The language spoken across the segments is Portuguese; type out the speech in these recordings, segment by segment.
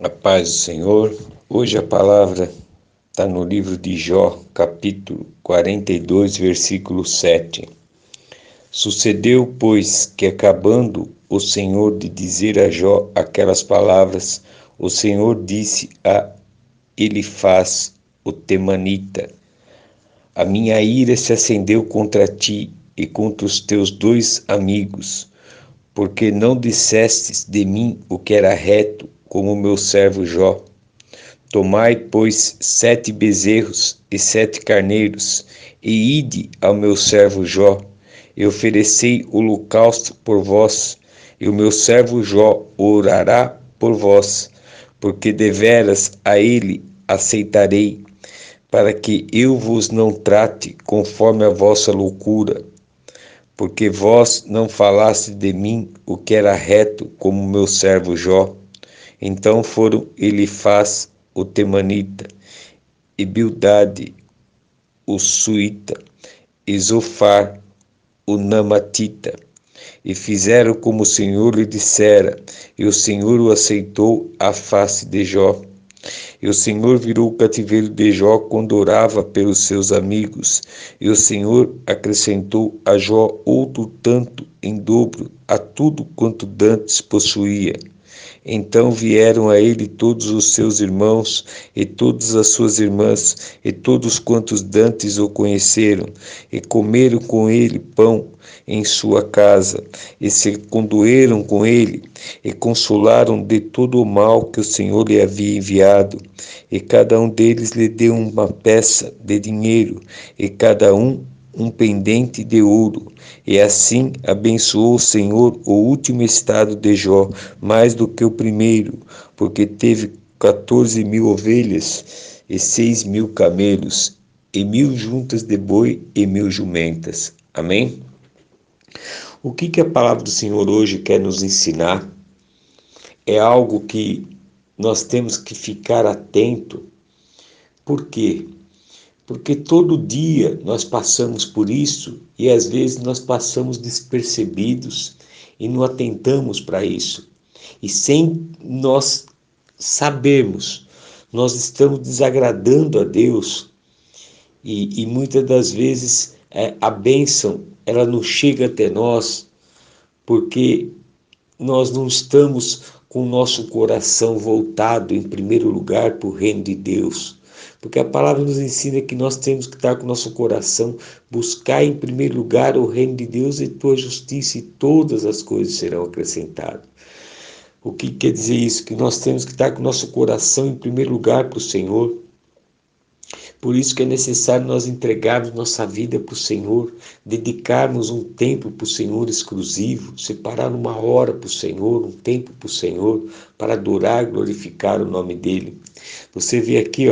A paz do Senhor. Hoje a palavra está no livro de Jó, capítulo 42, versículo 7. Sucedeu, pois, que acabando o Senhor de dizer a Jó aquelas palavras, o Senhor disse a Elifaz, o temanita: A minha ira se acendeu contra ti e contra os teus dois amigos, porque não dissestes de mim o que era reto, como o meu servo Jó. Tomai, pois, 7 bezerros e 7 carneiros, e ide ao meu servo Jó, e oferecei holocausto por vós, e o meu servo Jó orará por vós, porque deveras a ele aceitarei, para que eu vos não trate conforme a vossa loucura, porque vós não falaste de mim o que era reto, como meu servo Jó. Então foram Elifaz, o temanita, e Bildade, o suíta, e Zofar, o namatita, e fizeram como o Senhor lhe dissera, e o Senhor o aceitou à face de Jó. E o Senhor virou o cativeiro de Jó quando orava pelos seus amigos, e o Senhor acrescentou a Jó outro tanto em dobro a tudo quanto dantes possuía. Então vieram a ele todos os seus irmãos e todas as suas irmãs e todos quantos dantes o conheceram, e comeram com ele pão em sua casa, e se condoeram com ele, e consolaram de todo o mal que o Senhor lhe havia enviado. E cada um deles lhe deu uma peça de dinheiro, e cada um pendente de ouro. E assim abençoou o Senhor o último estado de Jó, mais do que o primeiro, porque teve 14.000 ovelhas e 6.000 camelos, e 1.000 juntas de boi e 1.000 jumentas. Amém? O que a palavra do Senhor hoje quer nos ensinar é algo que nós temos que ficar atento. Por quê? Porque todo dia nós passamos por isso e às vezes nós passamos despercebidos e não atentamos para isso. E sem nós sabermos, nós estamos desagradando a Deus e muitas das vezes a bênção ela não chega até nós porque nós não estamos com o nosso coração voltado em primeiro lugar para o reino de Deus. Porque a palavra nos ensina que nós temos que estar com o nosso coração, buscar em primeiro lugar o reino de Deus e tua justiça, e todas as coisas serão acrescentadas. O que quer dizer isso? Que nós temos que estar com o nosso coração em primeiro lugar para o Senhor. Por isso que é necessário nós entregarmos nossa vida para o Senhor, dedicarmos um tempo para o Senhor exclusivo, separar uma hora para o Senhor, um tempo para o Senhor, para adorar e glorificar o nome dEle. Você vê aqui,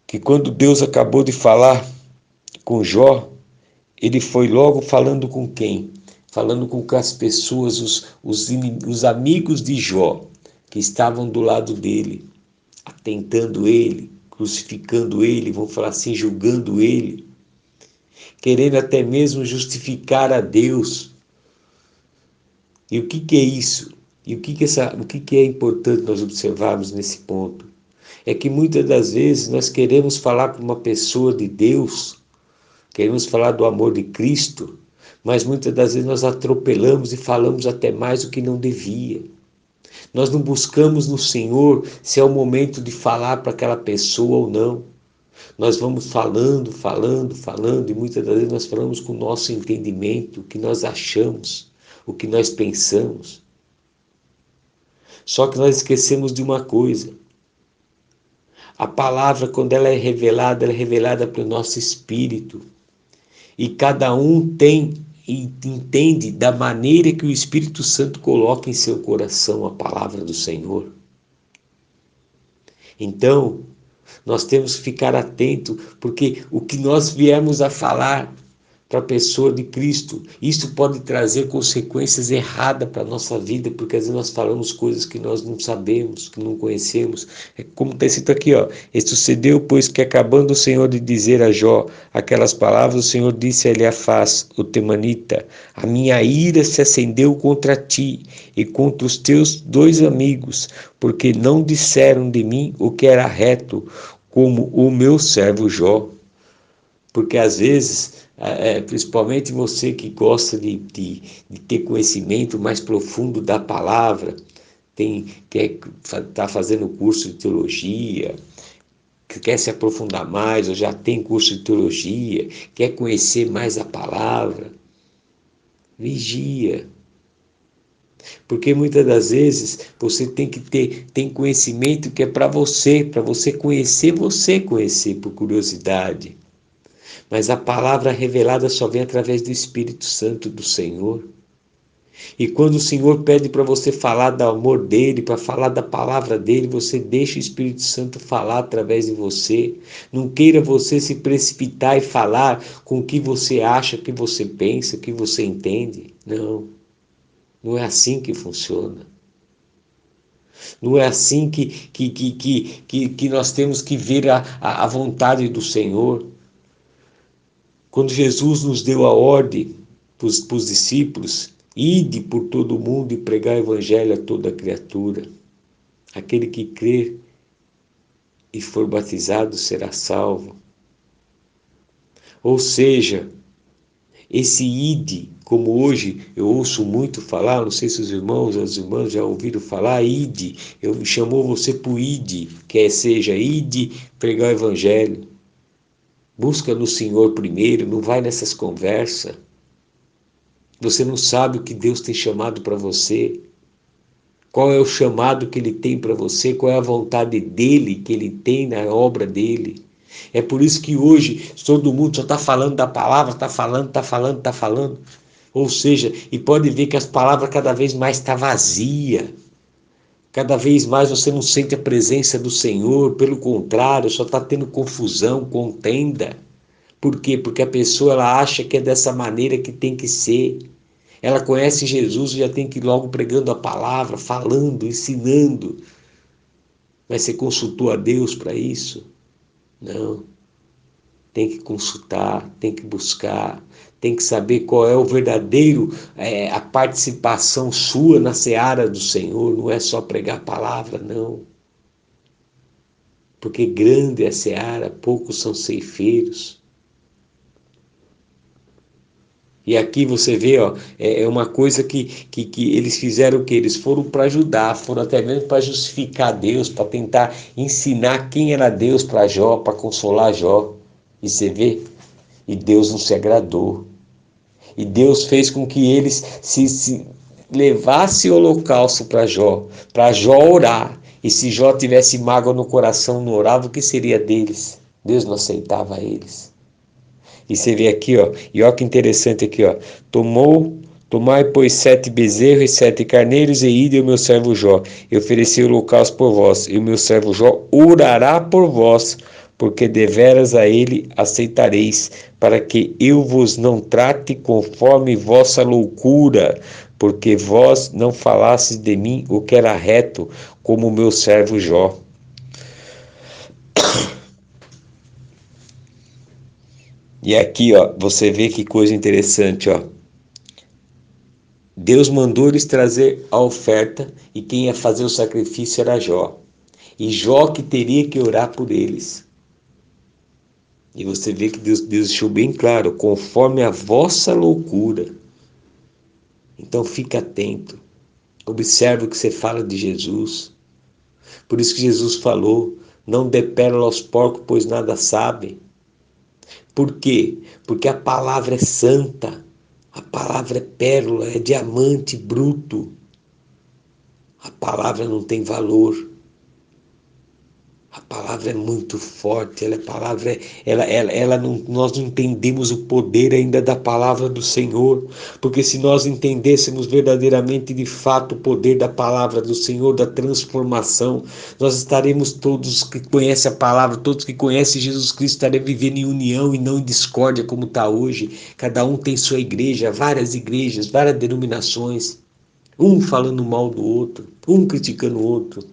que quando Deus acabou de falar com Jó, ele foi logo falando com quem? Falando com as pessoas, os amigos de Jó, que estavam do lado dele, atentando ele, crucificando ele, vamos falar assim, julgando ele, querendo até mesmo justificar a Deus. E o que é isso? E o que é importante nós observarmos nesse ponto? É que muitas das vezes nós queremos falar para uma pessoa de Deus, queremos falar do amor de Cristo, mas muitas das vezes nós atropelamos e falamos até mais do que não devia. Nós não buscamos no Senhor se é o momento de falar para aquela pessoa ou não. Nós vamos falando, e muitas das vezes nós falamos com o nosso entendimento, o que nós achamos, o que nós pensamos. Só que nós esquecemos de uma coisa. A palavra, quando ela é revelada para o nosso espírito. E cada um tem e entende da maneira que o Espírito Santo coloca em seu coração a palavra do Senhor. Então, nós temos que ficar atentos, porque o que nós viemos a falar para a pessoa de Cristo. Isso pode trazer consequências erradas para a nossa vida, porque às vezes nós falamos coisas que nós não sabemos, que não conhecemos. É como está escrito aqui, ó. E sucedeu, pois, que acabando o Senhor de dizer a Jó aquelas palavras, o Senhor disse a Eliafaz, o temanita: a minha ira se acendeu contra ti e contra os teus 2 amigos, porque não disseram de mim o que era reto, como o meu servo Jó. Porque às vezes, principalmente você que gosta de ter conhecimento mais profundo da palavra, quer estar fazendo curso de teologia, quer se aprofundar mais, ou já tem curso de teologia, quer conhecer mais a palavra, vigia. Porque muitas das vezes você tem conhecimento que é para você conhecer por curiosidade. Mas a palavra revelada só vem através do Espírito Santo do Senhor. E quando o Senhor pede para você falar do amor dele, para falar da palavra dele, você deixa o Espírito Santo falar através de você. Não queira você se precipitar e falar com o que você acha, que você pensa, que você entende. Não, não é assim que funciona. Não é assim que nós temos que ver a vontade do Senhor. Quando Jesus nos deu a ordem para os discípulos, ide por todo o mundo e pregar o evangelho a toda criatura. Aquele que crer e for batizado será salvo. Ou seja, esse ide, como hoje eu ouço muito falar, não sei se os irmãos ou as irmãs já ouviram falar, ide, chamou você para o ide, seja ide pregar o evangelho. Busca no Senhor primeiro, não vai nessas conversas. Você não sabe o que Deus tem chamado para você. Qual é o chamado que Ele tem para você? Qual é a vontade dEle que Ele tem na obra dEle? É por isso que hoje todo mundo só está falando da palavra, está falando. Ou seja, e pode ver que as palavras cada vez mais estão vazias. Cada vez mais você não sente a presença do Senhor. Pelo contrário, só está tendo confusão, contenda. Por quê? Porque a pessoa ela acha que é dessa maneira que tem que ser. Ela conhece Jesus e já tem que ir logo pregando a palavra, falando, ensinando. Mas você consultou a Deus para isso? Não. Tem que consultar, tem que buscar, tem que saber qual é o verdadeiro, a participação sua na seara do Senhor. Não é só pregar a palavra, não. Porque grande é a seara, poucos são ceifeiros. E aqui você vê, ó, é uma coisa que eles fizeram o que? Eles foram para ajudar, foram até mesmo para justificar Deus, para tentar ensinar quem era Deus para Jó, para consolar Jó. E você vê? E Deus não se agradou. E Deus fez com que eles se levassem o holocausto para Jó orar. E se Jó tivesse mágoa no coração, não orava, o que seria deles? Deus não aceitava eles. E você vê aqui, ó, e olha que interessante aqui, ó. Tomai, pois, 7 bezerros e 7 carneiros, e ide ao meu servo Jó, e ofereci o holocausto por vós, e o meu servo Jó orará por vós, porque deveras a ele aceitareis, para que eu vos não trate conforme vossa loucura, porque vós não falastes de mim o que era reto, como o meu servo Jó. E aqui, ó, você vê que coisa interessante, ó. Deus mandou eles trazer a oferta e quem ia fazer o sacrifício era Jó. E Jó que teria que orar por eles. E você vê que Deus deixou bem claro, conforme a vossa loucura. Então fica atento. Observe o que você fala de Jesus. Por isso que Jesus falou, não dê pérola aos porcos, pois nada sabem. Por quê? Porque a palavra é santa. A palavra é pérola, é diamante bruto. A palavra não tem valor. A palavra palavra é muito forte, ela não, nós não entendemos o poder ainda da palavra do Senhor, porque se nós entendêssemos verdadeiramente, de fato, o poder da palavra do Senhor, da transformação, nós estaremos todos que conhecem a palavra, todos que conhecem Jesus Cristo, estaremos vivendo em união e não em discórdia como está hoje. Cada um tem sua igreja, várias denominações, um falando mal do outro, um criticando o outro,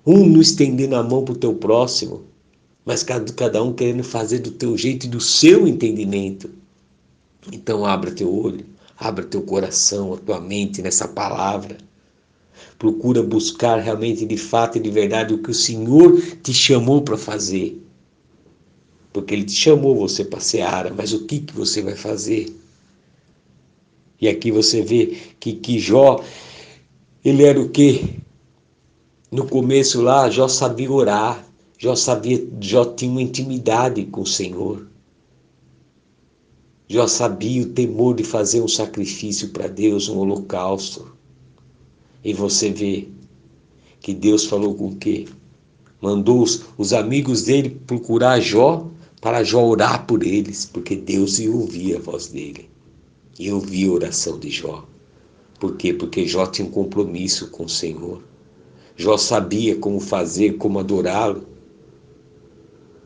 um não estendendo a mão para o teu próximo, mas cada um querendo fazer do teu jeito e do seu entendimento. Então abra teu olho, abra teu coração, a tua mente nessa palavra. Procura buscar realmente, de fato e de verdade, o que o Senhor te chamou para fazer. Porque Ele te chamou você para a seara, mas o que você vai fazer? E aqui você vê que Jó, ele era o quê? No começo lá, Jó sabia orar, Jó tinha uma intimidade com o Senhor. Jó sabia o temor de fazer um sacrifício para Deus, um holocausto. E você vê que Deus falou com o quê? Mandou os amigos dele procurar Jó, para Jó orar por eles, porque Deus ia ouvir a voz dele. E ouvir a oração de Jó. Por quê? Porque Jó tinha um compromisso com o Senhor. Jó sabia como fazer, como adorá-lo.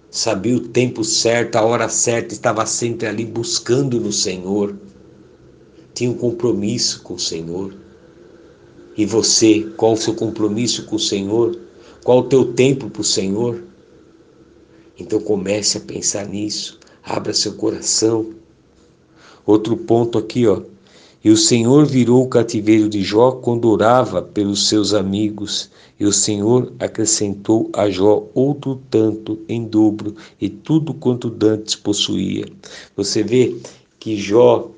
Sabia o tempo certo, a hora certa, estava sempre ali buscando no Senhor. Tinha um compromisso com o Senhor. E você, qual o seu compromisso com o Senhor? Qual o teu tempo para o Senhor? Então comece a pensar nisso. Abra seu coração. Outro ponto aqui, ó. E o Senhor virou o cativeiro de Jó quando orava pelos seus amigos. E o Senhor acrescentou a Jó outro tanto em dobro, e tudo quanto dantes possuía. Você vê que Jó,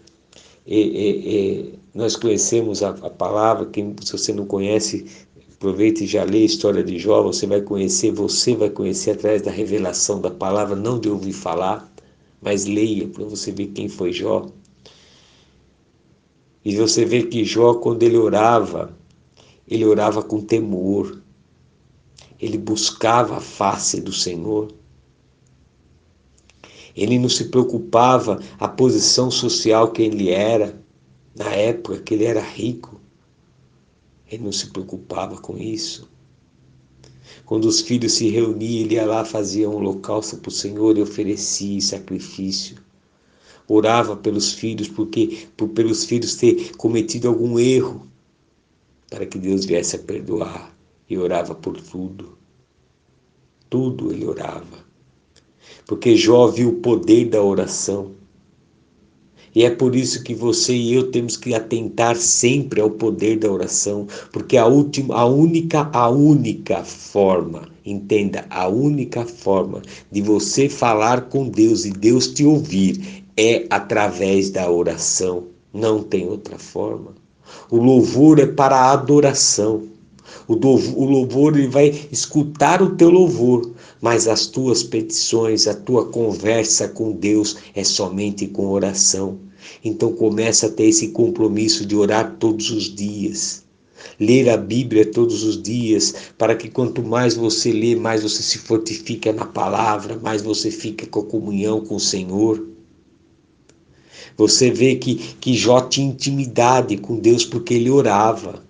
nós conhecemos a palavra, se você não conhece, aproveite e já lê a história de Jó, você vai conhecer através da revelação da palavra, não de ouvir falar, mas leia para você ver quem foi Jó. E você vê que Jó, quando ele orava com temor. Ele buscava a face do Senhor. Ele não se preocupava a posição social que ele era, na época que ele era rico. Ele não se preocupava com isso. Quando os filhos se reuniam, ele ia lá, fazia um holocausto para o Senhor e oferecia sacrifício. Orava pelos filhos, pelos filhos ter cometido algum erro, para que Deus viesse a perdoar. E orava por tudo. Tudo ele orava. Porque Jó viu o poder da oração. E é por isso que você e eu temos que atentar sempre ao poder da oração, porque a única forma, entenda, a única forma de você falar com Deus e Deus te ouvir é através da oração. Não tem outra forma. O louvor é para a adoração. O louvor, ele vai escutar o teu louvor, mas as tuas petições, a tua conversa com Deus é somente com oração. Então começa a ter esse compromisso de orar todos os dias. Ler a Bíblia todos os dias, para que quanto mais você lê, mais você se fortifica na palavra, mais você fica com a comunhão com o Senhor. Você vê que Jó tinha intimidade com Deus porque ele orava.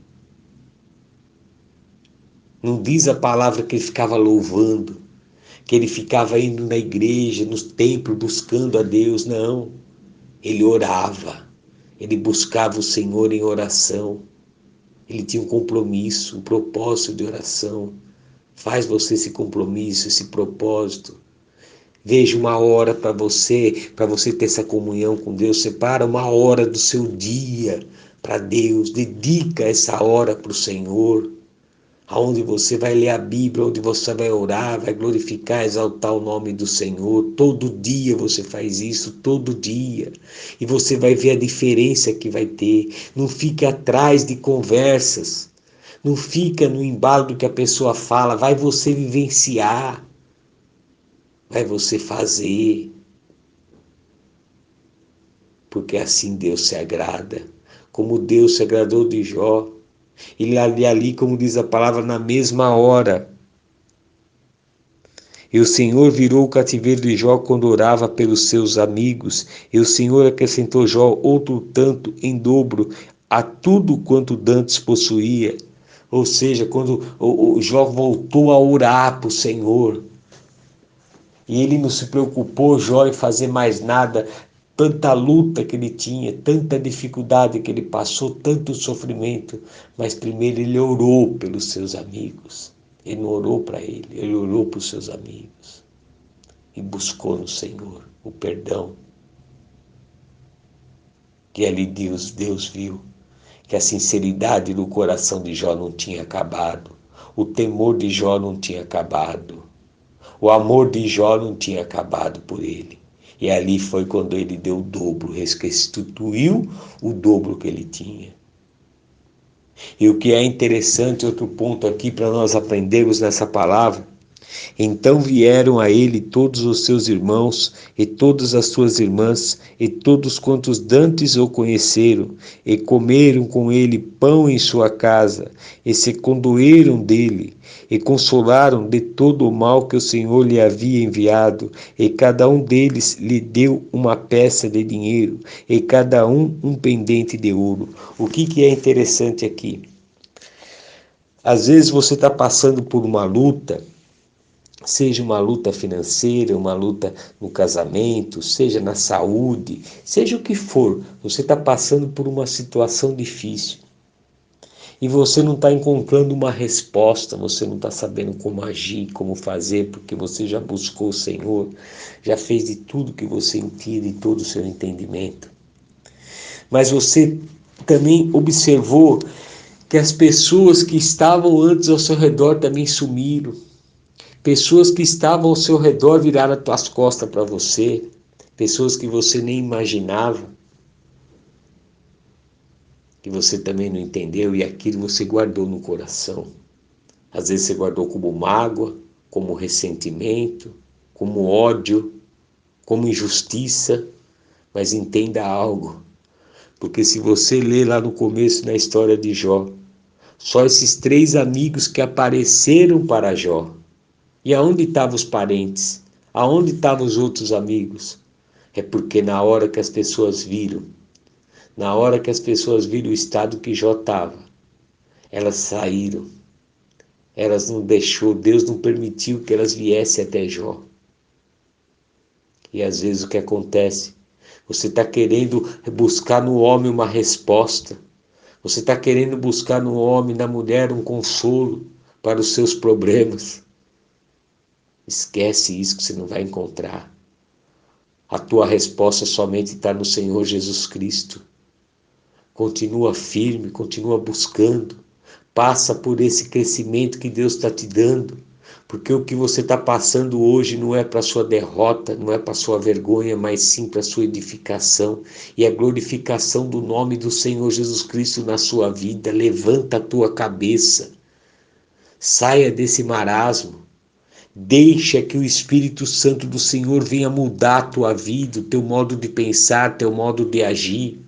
Não diz a palavra que ele ficava louvando, que ele ficava indo na igreja, nos templos, buscando a Deus. Não. Ele orava. Ele buscava o Senhor em oração. Ele tinha um compromisso, um propósito de oração. Faz você esse compromisso, esse propósito. Veja uma hora para você ter essa comunhão com Deus. Separa uma hora do seu dia para Deus. Dedica essa hora para o Senhor. Aonde você vai ler a Bíblia, onde você vai orar, vai glorificar, exaltar o nome do Senhor. Todo dia você faz isso, todo dia. E você vai ver a diferença que vai ter. Não fique atrás de conversas. Não fica no embalo do que a pessoa fala. Vai você vivenciar. Vai você fazer. Porque assim Deus se agrada. Como Deus se agradou de Jó. E ali, como diz a palavra, na mesma hora. E o Senhor virou o cativeiro de Jó quando orava pelos seus amigos. E o Senhor acrescentou Jó outro tanto em dobro a tudo quanto dantes possuía. Ou seja, quando o Jó voltou a orar para o Senhor, e ele não se preocupou, Jó, em fazer mais nada, tanta luta que ele tinha, tanta dificuldade que ele passou, tanto sofrimento, mas primeiro ele orou pelos seus amigos. Ele não orou para ele orou para os seus amigos. E buscou no Senhor o perdão. E ali Deus viu que a sinceridade do coração de Jó não tinha acabado. O temor de Jó não tinha acabado. O amor de Jó não tinha acabado por ele. E ali foi quando ele deu o dobro, restituiu o dobro que ele tinha. E o que é interessante, outro ponto aqui para nós aprendermos nessa palavra, então vieram a ele todos os seus irmãos e todas as suas irmãs e todos quantos dantes o conheceram e comeram com ele pão em sua casa e se condoeram dele e consolaram de todo o mal que o Senhor lhe havia enviado, e cada um deles lhe deu uma peça de dinheiro e cada um pendente de ouro. O que é interessante aqui? Às vezes você está passando por uma luta, seja uma luta financeira, uma luta no casamento, seja na saúde, seja o que for, você está passando por uma situação difícil e você não está encontrando uma resposta, você não está sabendo como agir, como fazer, porque você já buscou o Senhor, já fez de tudo que você entende, de todo o seu entendimento. Mas você também observou que as pessoas que estavam antes ao seu redor também sumiram. Pessoas que estavam ao seu redor viraram as costas para você. Pessoas que você nem imaginava. Que você também não entendeu e aquilo você guardou no coração. Às vezes você guardou como mágoa, como ressentimento, como ódio, como injustiça. Mas entenda algo. Porque se você ler lá no começo na história de Jó, só esses 3 amigos que apareceram para Jó. E aonde estavam os parentes? Aonde estavam os outros amigos? É porque na hora que as pessoas viram, na hora que as pessoas viram o estado que Jó estava, elas saíram. Elas não deixou, Deus não permitiu que elas viessem até Jó. E às vezes o que acontece? Você está querendo buscar no homem uma resposta. Você está querendo buscar no homem, na mulher, um consolo para os seus problemas. Esquece isso que você não vai encontrar. A tua resposta somente está no Senhor Jesus Cristo. Continua firme, continua buscando. Passa por esse crescimento que Deus está te dando. Porque o que você está passando hoje não é para a sua derrota, não é para a sua vergonha, mas sim para a sua edificação e a glorificação do nome do Senhor Jesus Cristo na sua vida. Levanta a tua cabeça. Saia desse marasmo. Deixa que o Espírito Santo do Senhor venha mudar a tua vida, o teu modo de pensar, teu modo de agir.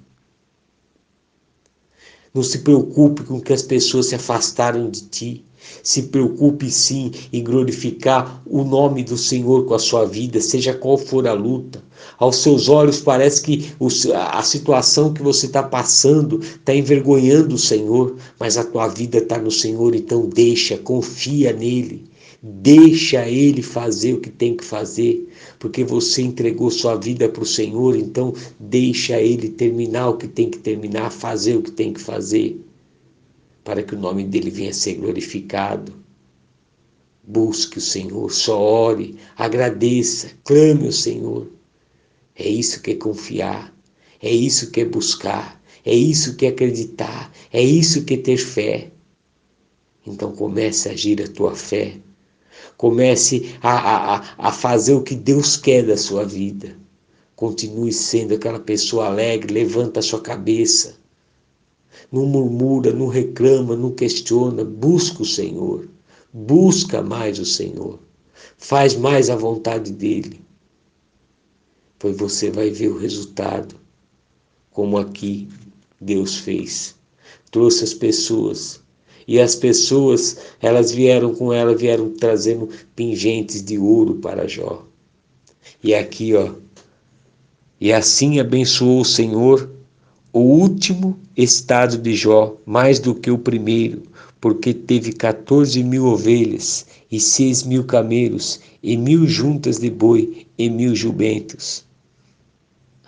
Não se preocupe com que as pessoas se afastaram de ti. Se preocupe sim em glorificar o nome do Senhor com a sua vida, seja qual for a luta. Aos seus olhos parece que a situação que você está passando está envergonhando o Senhor, mas a tua vida está no Senhor, então deixa, confia nele. Deixa ele fazer o que tem que fazer, porque você entregou sua vida para o Senhor, então deixa ele terminar o que tem que terminar, fazer o que tem que fazer, para que o nome dele venha a ser glorificado. Busque o Senhor, só ore, agradeça, clame ao Senhor. É isso que é confiar, é isso que é buscar, é isso que é acreditar, é isso que é ter fé. Então comece a agir a tua fé. Comece a fazer o que Deus quer da sua vida. Continue sendo aquela pessoa alegre, levanta a sua cabeça. Não murmura, não reclama, não questiona. Busca o Senhor. Busca mais o Senhor. Faz mais a vontade dEle. Pois você vai ver o resultado, como aqui Deus fez. Trouxe as pessoas E as pessoas, elas vieram com ela, vieram trazendo pingentes de ouro para Jó. E aqui, ó, e assim abençoou o Senhor o último estado de Jó, mais do que o primeiro, porque teve 14.000 ovelhas, e 6.000 camelos, e 1.000 juntas de boi, e 1.000 jumentos.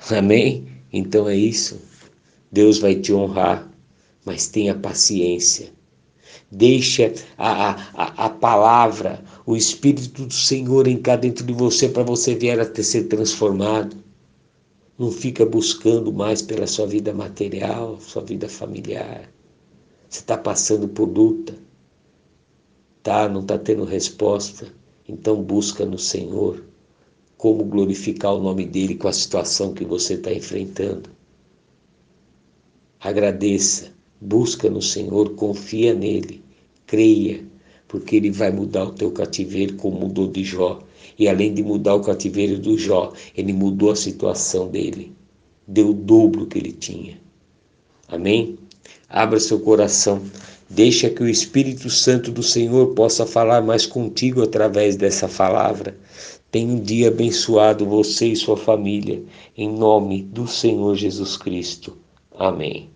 Amém? Então é isso. Deus vai te honrar, mas tenha paciência. Deixa a palavra, o Espírito do Senhor entrar dentro de você para você vier a ser transformado. Não fica buscando mais pela sua vida material, sua vida familiar. Você está passando por luta, tá? Não está tendo resposta. Então busca no Senhor como glorificar o nome dEle com a situação que você está enfrentando. Agradeça, busca no Senhor, confia nele, creia, porque ele vai mudar o teu cativeiro como mudou de Jó. E além de mudar o cativeiro do Jó, ele mudou a situação dele, deu o dobro que ele tinha. Amém? Abra seu coração, deixa que o Espírito Santo do Senhor possa falar mais contigo através dessa palavra. Tenha um dia abençoado você e sua família, em nome do Senhor Jesus Cristo. Amém.